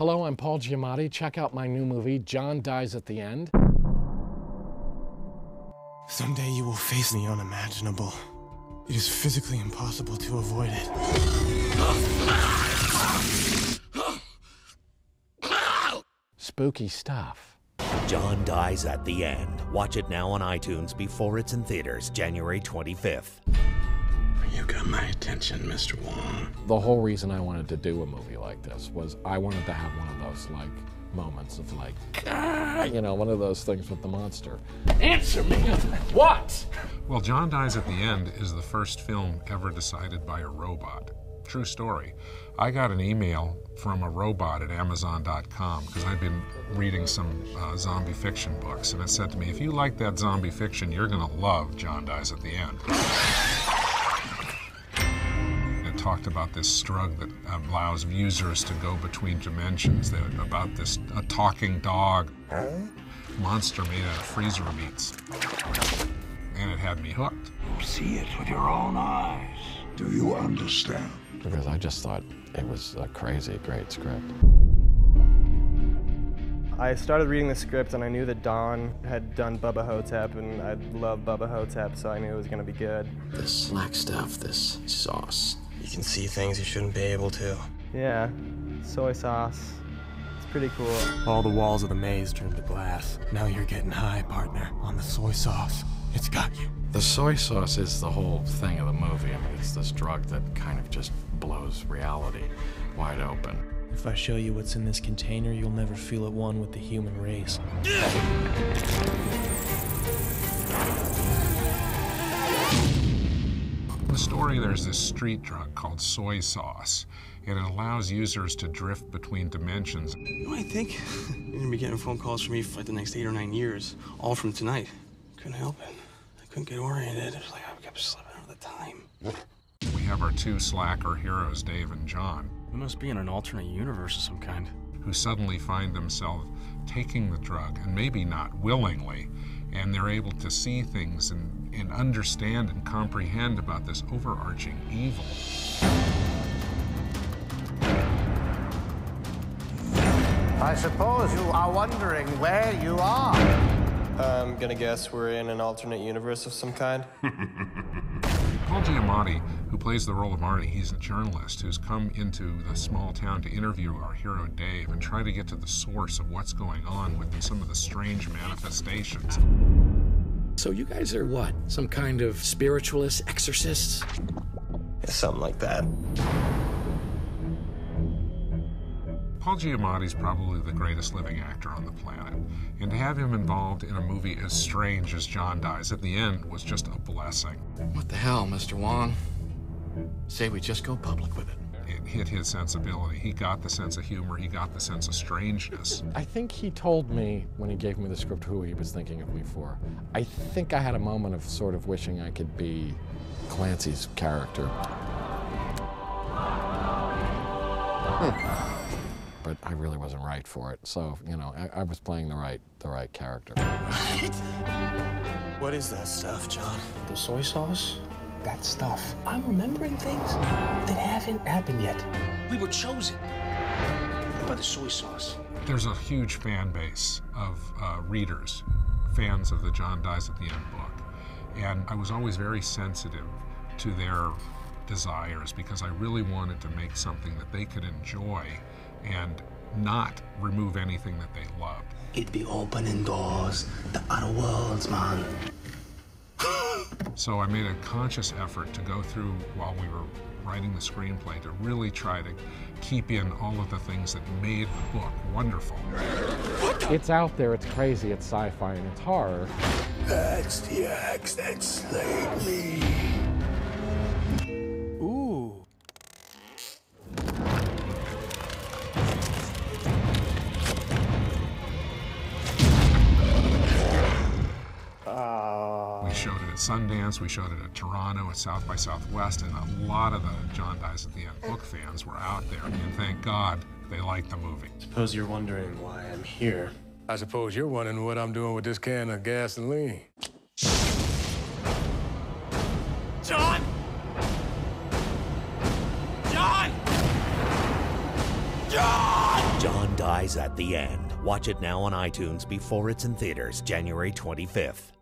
Hello, I'm Paul Giamatti. Check out my new movie, John Dies at the End. Someday you will face the unimaginable. It is physically impossible to avoid it. Spooky stuff. John Dies at the End. Watch it now on iTunes before it's in theaters, January 25th. You got my attention, Mr. Wong. The whole reason I wanted to do a movie like this was I wanted to have one of those, like, moments of, like, you know, one of those things with the monster. Answer me! What? Well, John Dies at the End is the first film ever decided by a robot. True story. I got an email from a robot at Amazon.com because I'd been reading some zombie fiction books, and it said to me, if you like that zombie fiction, you're going to love John Dies at the End. It talked about this drug that allows users to go between dimensions, about a talking dog, monster made out of freezer meats, and it had me hooked. See it with your own eyes. Do you understand? Because I just thought it was a crazy great script. I started reading the script and I knew that Don had done Bubba Hotep, and I love Bubba Hotep, so I knew it was going to be good. This black stuff, this sauce. You can see things you shouldn't be able to. Yeah, soy sauce. It's pretty cool. All the walls of the maze turned to glass. Now you're getting high, partner, on the soy sauce. It's got you. The soy sauce is the whole thing of the movie. I mean, it's this drug that kind of just blows reality wide open. If I show you what's in this container, you'll never feel at one with the human race. In the story, there's this street drug called soy sauce, and it allows users to drift between dimensions. You know, I think you're gonna be getting phone calls from me for like the next 8 or 9 years, all from tonight. Couldn't help it. I couldn't get oriented. It was like I kept slipping out of the time. We have our two slacker heroes, Dave and John, We must be in an alternate universe of some kind. who suddenly find themselves taking the drug, and maybe not willingly, and they're able to see things and understand and comprehend about this overarching evil. I suppose you are wondering where you are. I'm gonna guess we're in an alternate universe of some kind. Paul Giamatti, who plays the role of Marty, he's a journalist who's come into the small town to interview our hero Dave and try to get to the source of what's going on with some of the strange manifestations. So you guys are what? Some kind of spiritualists, exorcists? Yeah, something like that. Paul Giamatti's probably the greatest living actor on the planet, and to have him involved in a movie as strange as John Dies at the End was just a blessing. What the hell, Mr. Wong? Say we just go public with it. It hit his sensibility. He got the sense of humor. He got the sense of strangeness. I think he told me when he gave me the script who he was thinking of me for. I think I had a moment of sort of wishing I could be Clancy's character. But I really wasn't right for it. So, you know, I was playing the right character. What is that stuff, John? The soy sauce? That stuff. I'm remembering things that haven't happened yet. We were chosen by the soy sauce. There's a huge fan base of readers, fans of the John Dies at the End book. And I was always very sensitive to their desires because I really wanted to make something that they could enjoy and not remove anything that they loved. It'd be opening doors to other worlds, man. So I made a conscious effort to go through while we were writing the screenplay to really try to keep in all of the things that made the book wonderful. It's out there, it's crazy, it's sci-fi, and it's horror. That's the axe that slayed me. Ooh. We showed it at Sundance, we showed it at Toronto, at South by Southwest, and a lot of the John Dies at the End book fans were out there, and thank God they liked the movie. Suppose you're wondering why I'm here. I suppose you're wondering what I'm doing with this can of gasoline. John! John! John! John dies at the end. Watch it now on iTunes before it's in theaters January 25th.